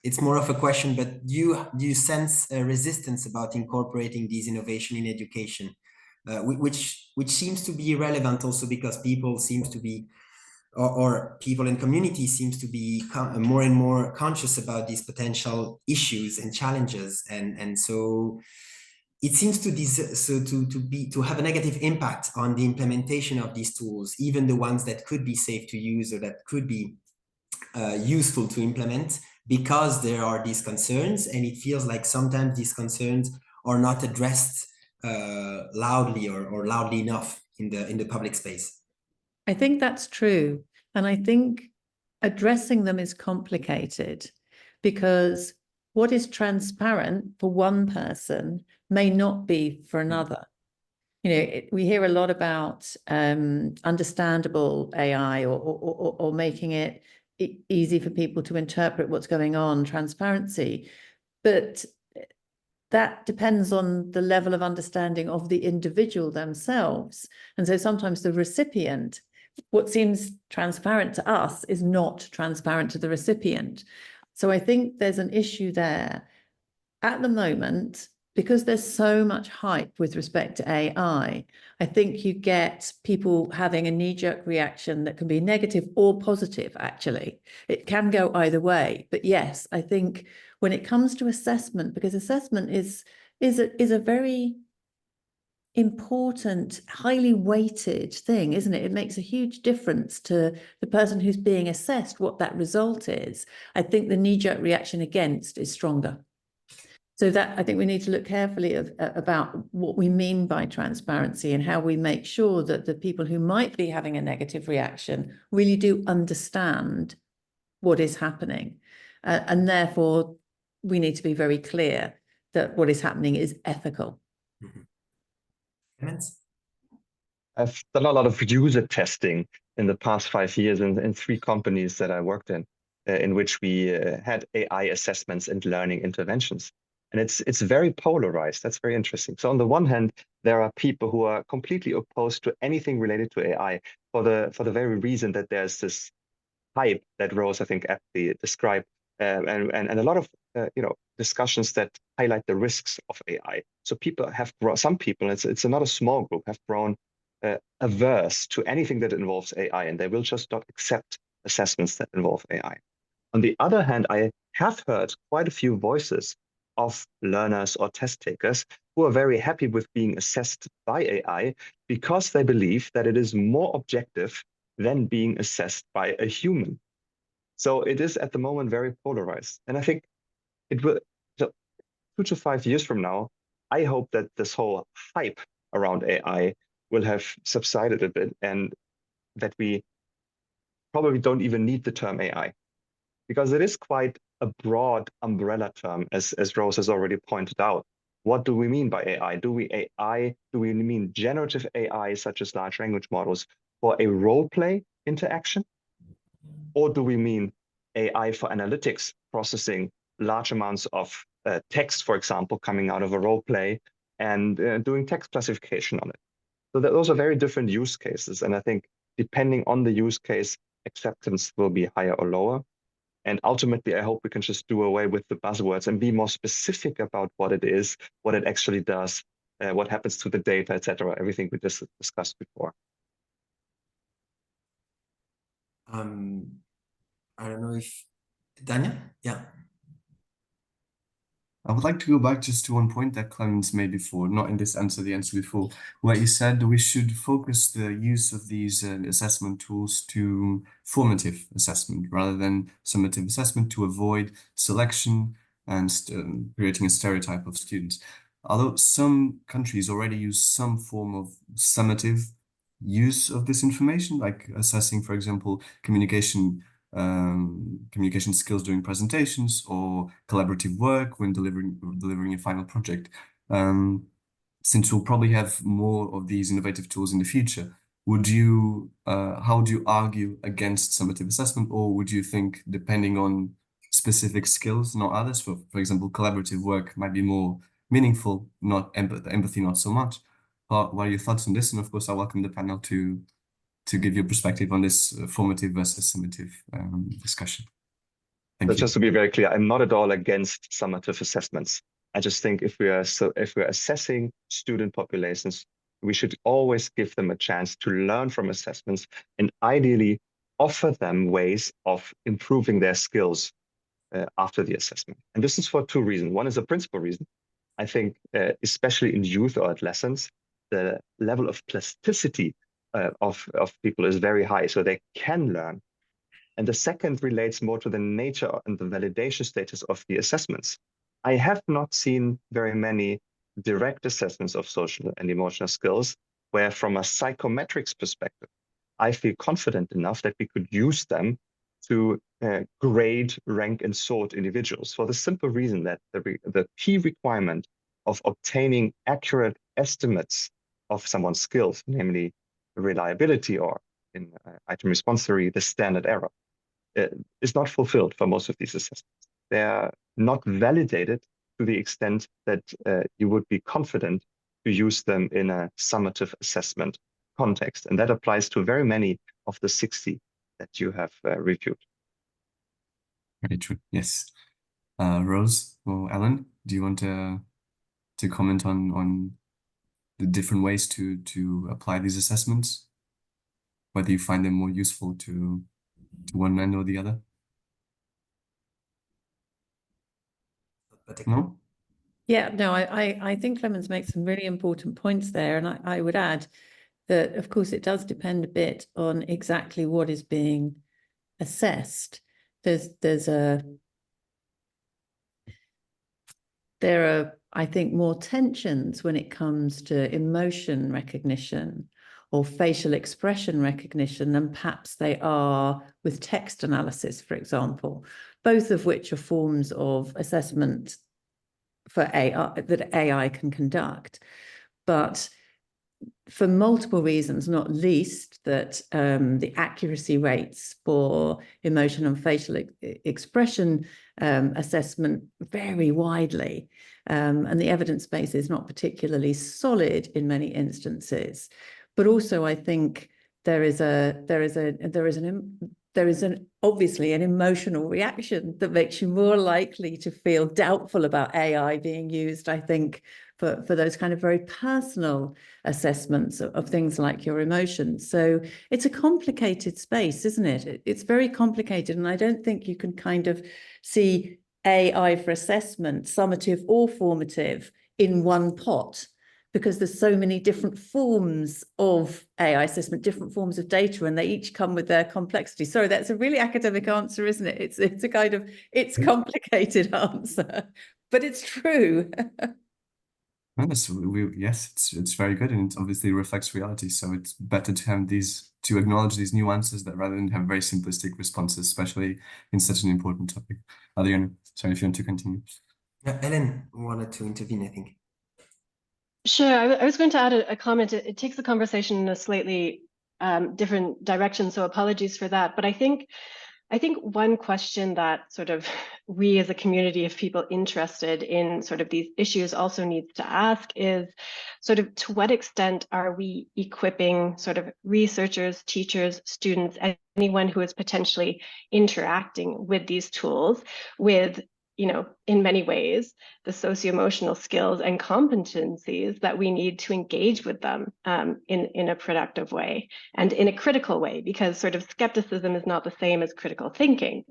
it's more of a question, but do you sense a resistance about incorporating these innovation in education, which seems to be relevant also because people seems to be, or people in community seems to be more and more conscious about these potential issues and challenges, and so it seems to have a negative impact on the implementation of these tools, even the ones that could be safe to use or that could be useful to implement, because there are these concerns, and it feels like sometimes these concerns are not addressed loudly or loudly enough in the public space. I think that's true. And I think addressing them is complicated, because what is transparent for one person may not be for another. We hear a lot about understandable AI or making it easy for people to interpret what's going on, transparency. But that depends on the level of understanding of the individual themselves. And so sometimes the recipient, what seems transparent to us is not transparent to the recipient. So I think there's an issue there. At the moment, because there's so much hype with respect to AI, I think you get people having a knee-jerk reaction that can be negative or positive, actually. It can go either way. But yes, I think when it comes to assessment, because assessment is a very important, highly weighted thing, isn't it? It makes a huge difference to the person who's being assessed, what that result is. I think the knee-jerk reaction against is stronger. So that I think we need to look carefully about what we mean by transparency and how we make sure that the people who might be having a negative reaction really do understand what is happening. And therefore, we need to be very clear that what is happening is ethical. I've done a lot of user testing in the past 5 years in 3 companies that I worked in which we had AI assessments and learning interventions. And it's very polarized. That's very interesting. So on the one hand, there are people who are completely opposed to anything related to AI for the very reason that there's this hype that Rose, I think, aptly described, and a lot of discussions that highlight the risks of AI. So people have some people, it's not a small group, have grown averse to anything that involves AI, and they will just not accept assessments that involve AI. On the other hand, I have heard quite a few voices of learners or test takers who are very happy with being assessed by AI because they believe that it is more objective than being assessed by a human. So it is at the moment very polarized. And I think it will, 2 to 5 years from now, I hope that this whole hype around AI will have subsided a bit and that we probably don't even need the term AI, because it is quite a broad umbrella term, as Rose has already pointed out. What do we mean by AI? Do we mean generative AI, such as large language models, for a role play interaction? Or do we mean AI for analytics, processing large amounts of text, for example, coming out of a role play and doing text classification on it? So those are very different use cases. And I think depending on the use case, acceptance will be higher or lower. And ultimately, I hope we can just do away with the buzzwords and be more specific about what it is, what it actually does, what happens to the data, etc. Everything we just discussed before. I don't know if Daniel, yeah. I would like to go back just to one point that Clemens made before, not in this answer, the answer before, where you said we should focus the use of these assessment tools to formative assessment rather than summative assessment to avoid selection and creating a stereotype of students. Although some countries already use some form of summative use of this information, like assessing, for example, communication skills during presentations or collaborative work when delivering a final project. Since we'll probably have more of these innovative tools in the future, how would you argue against summative assessment, or would you think, depending on specific skills, not others, for example, collaborative work might be more meaningful, not empathy, not so much? What are your thoughts on this? And of course, I welcome the panel to give your perspective on this formative versus summative discussion. Thank you. Just to be very clear, I'm not at all against summative assessments. I just think if we're assessing student populations, we should always give them a chance to learn from assessments and ideally offer them ways of improving their skills after the assessment. And this is for 2 reasons. One is a principal reason. I think especially in youth or adolescents, the level of plasticity of people is very high, so they can learn. And the second relates more to the nature and the validation status of the assessments. I have not seen very many direct assessments of social and emotional skills where, from a psychometrics perspective, I feel confident enough that we could use them to grade, rank, and sort individuals, for the simple reason that the key requirement of obtaining accurate estimates of someone's skills, namely reliability, or in item response theory, the standard error, is not fulfilled for most of these assessments. They are not validated to the extent that you would be confident to use them in a summative assessment context. And that applies to very many of the 60 that you have reviewed. Very true. Yes. Rose or Alan, do you want to comment on the different ways to apply these assessments? Whether you find them more useful to one end or the other? No? Yeah, no, I think Clemens makes some really important points there. And I would add that, of course, it does depend a bit on exactly what is being assessed. There are, I think, more tensions when it comes to emotion recognition or facial expression recognition than perhaps they are with text analysis, for example, both of which are forms of assessment for AI that AI can conduct. But for multiple reasons, not least that the accuracy rates for emotion and facial expression assessment vary widely, and the evidence base is not particularly solid in many instances. But also, I think there is obviously an emotional reaction that makes you more likely to feel doubtful about AI being used, I think, for those kind of very personal assessments of things like your emotions. So it's a complicated space, isn't it? It's very complicated, and I don't think you can kind of see AI for assessment, summative or formative, in one pot, because there's so many different forms of AI assessment, different forms of data, and they each come with their complexity. Sorry, that's a really academic answer, isn't it? It's a kind of, it's complicated answer, but it's true. Yes, it's very good, and it obviously reflects reality. So it's better to have to acknowledge these nuances that rather than have very simplistic responses, especially in such an important topic. Adriana, sorry if you want to continue. Yeah, Ellen wanted to intervene, I think. Sure, I was going to add a comment. It takes the conversation in a slightly different direction, so apologies for that. But I think one question that sort of we as a community of people interested in sort of these issues also needs to ask is sort of, to what extent are we equipping sort of researchers, teachers, students, anyone who is potentially interacting with these tools with, in many ways, the socio-emotional skills and competencies that we need to engage with them in a productive way and in a critical way, because sort of skepticism is not the same as critical thinking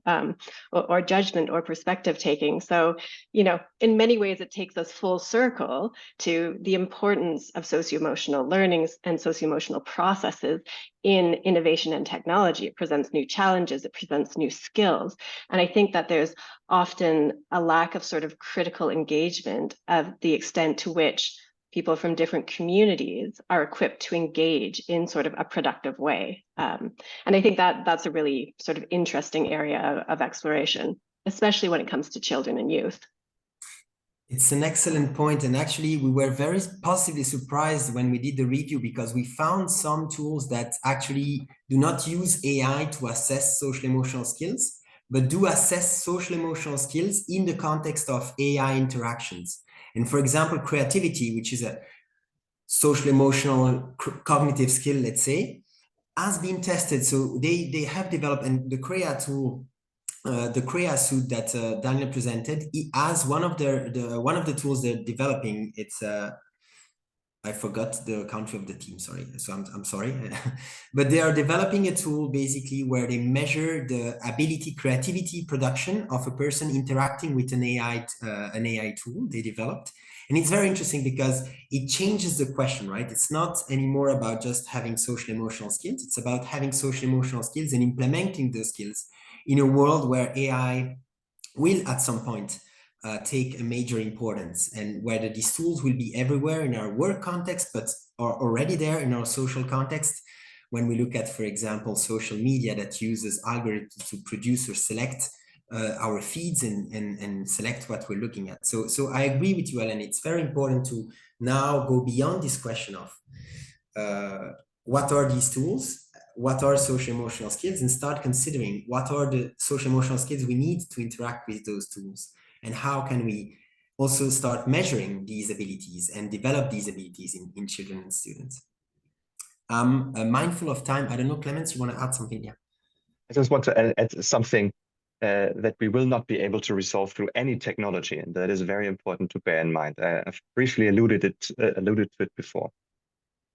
or judgment or perspective taking. So, in many ways, it takes us full circle to the importance of socio-emotional learnings and socio-emotional processes in innovation and technology. It presents new challenges, it presents new skills. And I think that there's often a lack of sort of critical engagement of the extent to which people from different communities are equipped to engage in sort of a productive way. And I think that that's a really sort of interesting area of exploration, especially when it comes to children and youth. It's an excellent point. And actually, we were very positively surprised when we did the review, because we found some tools that actually do not use AI to assess social emotional skills, but do assess social emotional skills in the context of AI interactions. And for example, creativity, which is a social emotional cognitive skill, let's say, has been tested. So they have developed, and the CREA tool, the CREA suite that Daniel presented, it has one of the tools they're developing. It's I forgot the country of the team, sorry. So I'm sorry. But they are developing a tool basically where they measure the ability, creativity, production of a person interacting with an AI tool they developed. And it's very interesting because it changes the question, right? It's not anymore about just having social emotional skills. It's about having social emotional skills and implementing those skills in a world where AI will at some point take a major importance, and whether these tools will be everywhere in our work context, but are already there in our social context. When we look at, for example, social media that uses algorithms to produce or select our feeds and select what we're looking at. So I agree with you, Ellen. It's very important to now go beyond this question of what are these tools, what are social emotional skills, and start considering what are the social emotional skills we need to interact with those tools, and how can we also start measuring these abilities and develop these abilities in children and students. I'm mindful of time. I don't know, Clemens, you want to add something? Yeah. I just want to add something that we will not be able to resolve through any technology, and that is very important to bear in mind. I've briefly alluded to it before.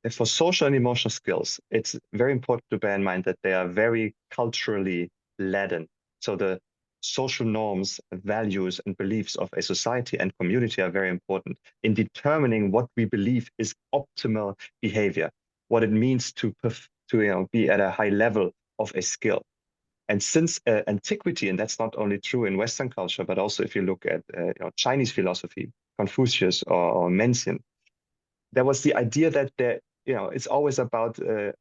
And for social and emotional skills, it's very important to bear in mind that they are very culturally laden. So the social norms, values, and beliefs of a society and community are very important in determining what we believe is optimal behavior, what it means to be at a high level of a skill. And since antiquity, and that's not only true in Western culture, but also if you look at Chinese philosophy, Confucius or Mencius, there was the idea that it's always about a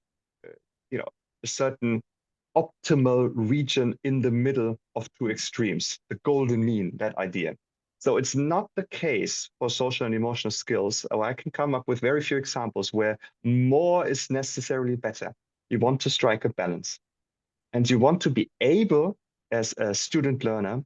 certain optimal region in the middle of two extremes, the golden mean, that idea. So it's not the case for social and emotional skills, or I can come up with very few examples where more is necessarily better. You want to strike a balance. And you want to be able, as a student learner,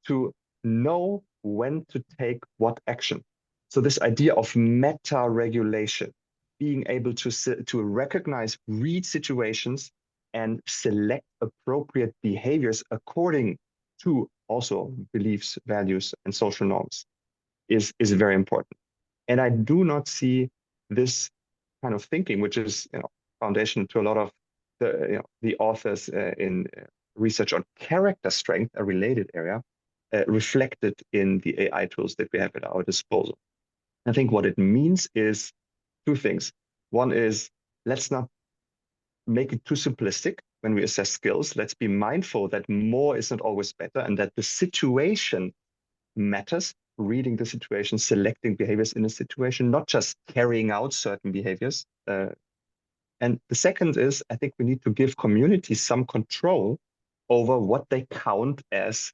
to know when to take what action. So this idea of meta-regulation, being able to recognize, read situations, and select appropriate behaviors according to also beliefs, values, and social norms is very important. And I do not see this kind of thinking, which is foundation to a lot of the authors in research on character strength, a related area, reflected in the AI tools that we have at our disposal. I think what it means is two things. One is, let's not make it too simplistic when we assess skills. Let's be mindful that more is not always better, and that the situation matters, reading the situation, selecting behaviors in a situation, not just carrying out certain behaviors. And the second is, I think we need to give communities some control over what they count as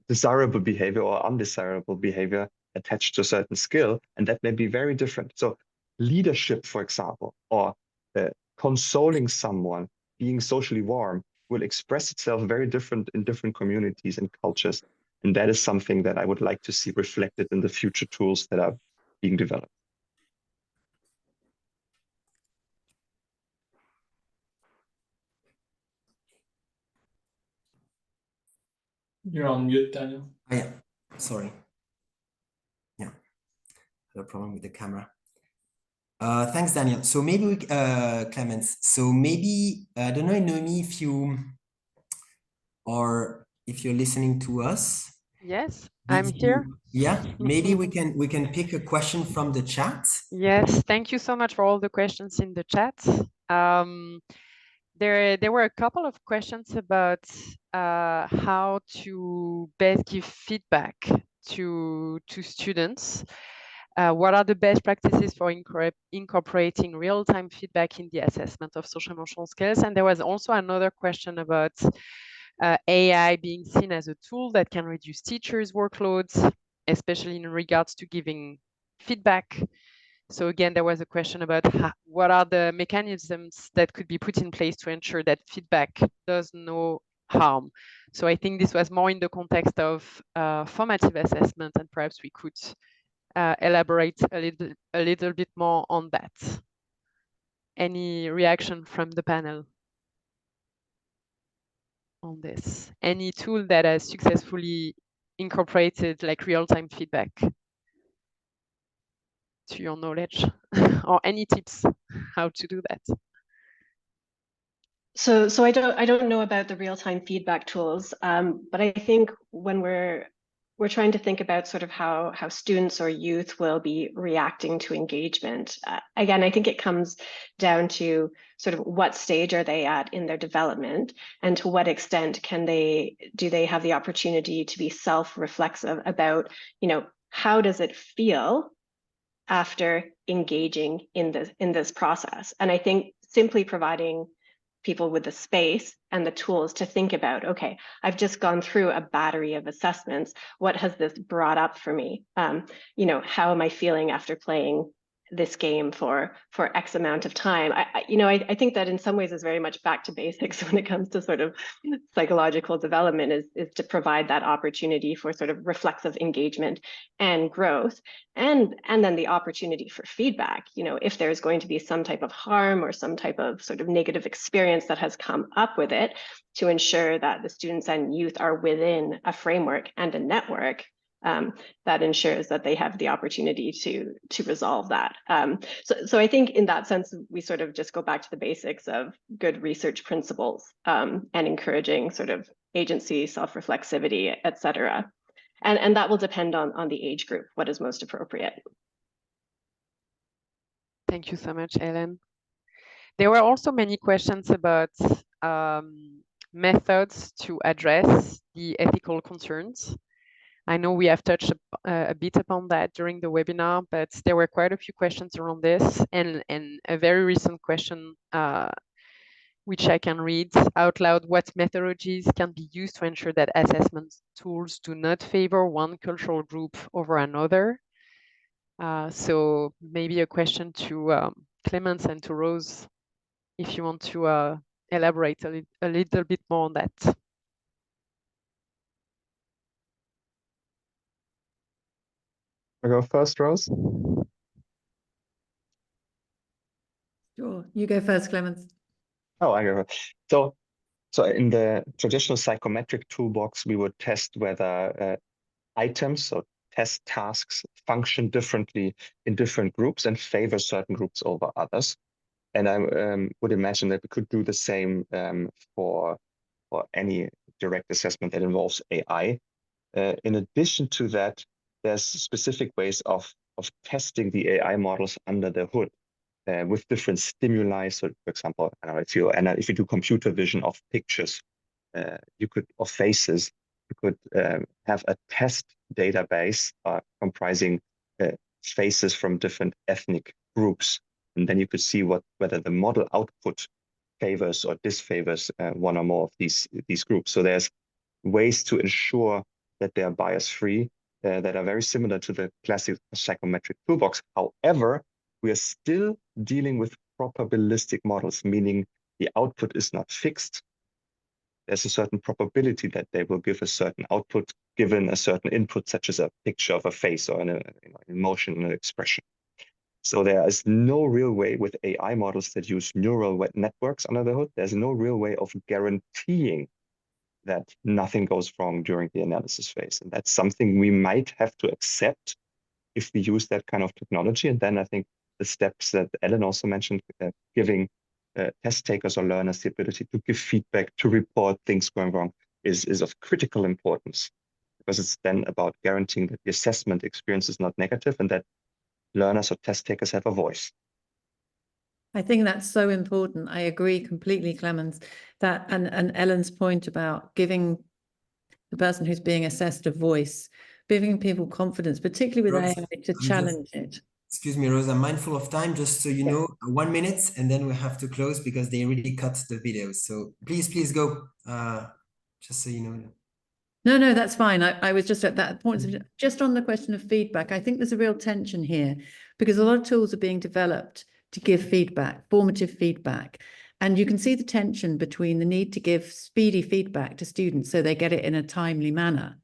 desirable behavior or undesirable behavior attached to a certain skill. And that may be very different. So leadership, for example, or consoling someone, being socially warm, will express itself very different in different communities and cultures. And that is something that I would like to see reflected in the future tools that are being developed. You're on mute, Daniel. Oh, yeah, sorry. Yeah, had a problem with the camera. Thanks, Daniel. So maybe we, Clemens. So maybe I don't know, Noemi, if you or if you're listening to us. Yes, I'm here. Yeah, maybe we can pick a question from the chat. Yes, thank you so much for all the questions in the chat. There were a couple of questions about how to best give feedback to students. What are the best practices for incorporating real-time feedback in the assessment of social emotional skills? And there was also another question about AI being seen as a tool that can reduce teachers' workloads, especially in regards to giving feedback. So again, there was a question about what are the mechanisms that could be put in place to ensure that feedback does no harm. So I think this was more in the context of formative assessment, and perhaps we could elaborate a little bit more on that. Any reaction from the panel on this? Any tool that has successfully incorporated like real-time feedback to your knowledge, or any tips how to do that? So I don't know about the real-time feedback tools, but I think when we're trying to think about sort of how students or youth will be reacting to engagement. Again, I think it comes down to sort of what stage are they at in their development, and to what extent do they have the opportunity to be self-reflexive about, how does it feel after engaging in this process? And I think simply providing people with the space and the tools to think about, okay, I've just gone through a battery of assessments. What has this brought up for me? How am I feeling after playing this game for X amount of time. I think that in some ways is very much back to basics when it comes to sort of psychological development, is to provide that opportunity for sort of reflexive engagement and growth, and then the opportunity for feedback. If there's going to be some type of harm or some type of sort of negative experience that has come up with it, to ensure that the students and youth are within a framework and a network that ensures that they have the opportunity to resolve that. So I think in that sense, we sort of just go back to the basics of good research principles, and encouraging sort of agency, self-reflexivity, et cetera. And that will depend on the age group, what is most appropriate. Thank you so much, Ellen. There were also many questions about methods to address the ethical concerns. I know we have touched a bit upon that during the webinar, but there were quite a few questions around this, and a very recent question, which I can read out loud: what methodologies can be used to ensure that assessment tools do not favor one cultural group over another? So maybe a question to Clemens and to Rose, if you want to elaborate a little bit more on that. I go first, Rose? Sure, you go first, Clemens. Oh, I go first. So in the traditional psychometric toolbox, we would test whether items, so test tasks, function differently in different groups and favor certain groups over others. And I would imagine that we could do the same for any direct assessment that involves AI. In addition to that, there's specific ways of testing the AI models under the hood with different stimuli. So, for example, if you do computer vision of pictures, of faces, you could have a test database comprising faces from different ethnic groups, and then you could see whether the model output favors or disfavors one or more of these groups. So there's ways to ensure that they are bias-free that are very similar to the classic psychometric toolbox. However, we are still dealing with probabilistic models, meaning the output is not fixed. There's a certain probability that they will give a certain output given a certain input, such as a picture of a face or an emotion and expression. So there is no real way with AI models that use neural networks under the hood. There's no real way of guaranteeing that nothing goes wrong during the analysis phase. And that's something we might have to accept if we use that kind of technology. And then I think the steps that Ellen also mentioned, giving test takers or learners the ability to give feedback, to report things going wrong is of critical importance, because it's then about guaranteeing that the assessment experience is not negative and that learners or test takers have a voice. I think that's so important. I agree completely, Clemens, that and Ellen's point about giving the person who's being assessed a voice, giving people confidence, particularly with Rose, AI, to challenge it. Excuse me, Rose, I'm mindful of time, just so you know, 1 minute, and then we have to close because they really cut the video. So please go, just so you know. No, that's fine. I was just at that point, just on the question of feedback. I think there's a real tension here because a lot of tools are being developed to give feedback, formative feedback. And you can see the tension between the need to give speedy feedback to students so they get it in a timely manner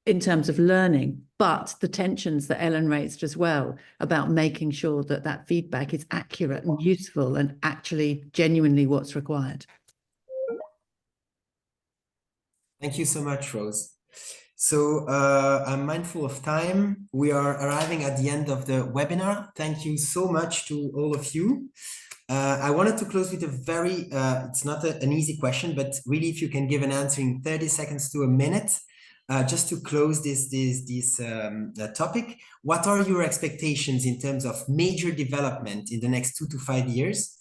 in terms of learning, but the tensions that Ellen raised as well about making sure that that feedback is accurate and useful and actually genuinely what's required. Thank you so much, Rose. So I'm mindful of time. We are arriving at the end of the webinar. Thank you so much to all of you. I wanted to close with a very, it's not an easy question, but really if you can give an answer in 30 seconds to a minute, just to close this topic. What are your expectations in terms of major development in the next 2 to 5 years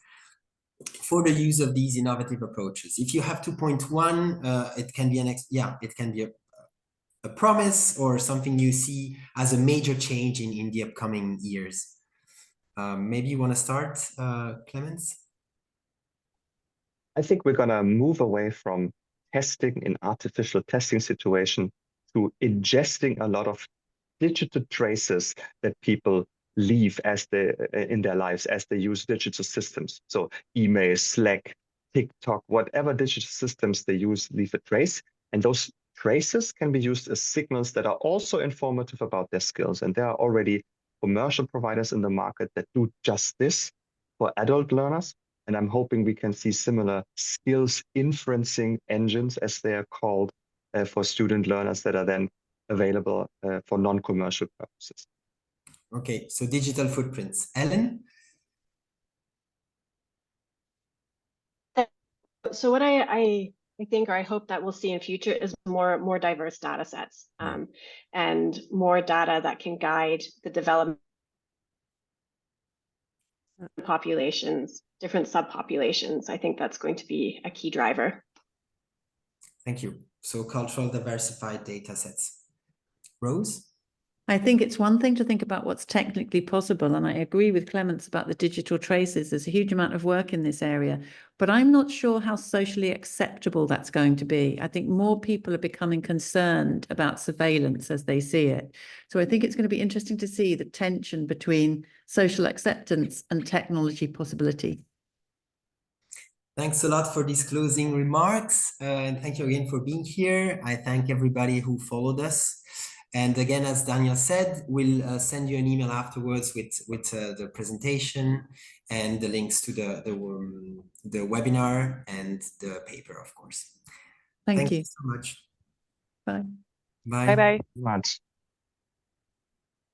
for the use of these innovative approaches? If you have 2.1, it can be it can be a promise or something you see as a major change in the upcoming years. Maybe you want to start, Clemens? I think we're going to move away from testing in artificial testing situation to ingesting a lot of digital traces that people leave as in their lives as they use digital systems. So email, Slack, TikTok, whatever digital systems they use, leave a trace. And those traces can be used as signals that are also informative about their skills. And there are already commercial providers in the market that do just this for adult learners. And I'm hoping we can see similar skills inferencing engines, as they are called, for student learners that are then available for non-commercial purposes. Okay, so digital footprints. Ellen? So what I think, or I hope that we'll see in future, is more diverse data sets, and more data that can guide the development of populations, different subpopulations. I think that's going to be a key driver. Thank you. So cultural diversified data sets. Rose? I think it's one thing to think about what's technically possible, and I agree with Clemens about the digital traces. There's a huge amount of work in this area, but I'm not sure how socially acceptable that's going to be. I think more people are becoming concerned about surveillance as they see it. So I think it's going to be interesting to see the tension between social acceptance and technology possibility. Thanks a lot for these closing remarks, and thank you again for being here. I thank everybody who followed us. And again, as Daniel said, we'll send you an email afterwards with the presentation and the links to the webinar and the paper, of course. Thank you so much. Bye. Bye. Bye-bye. Much.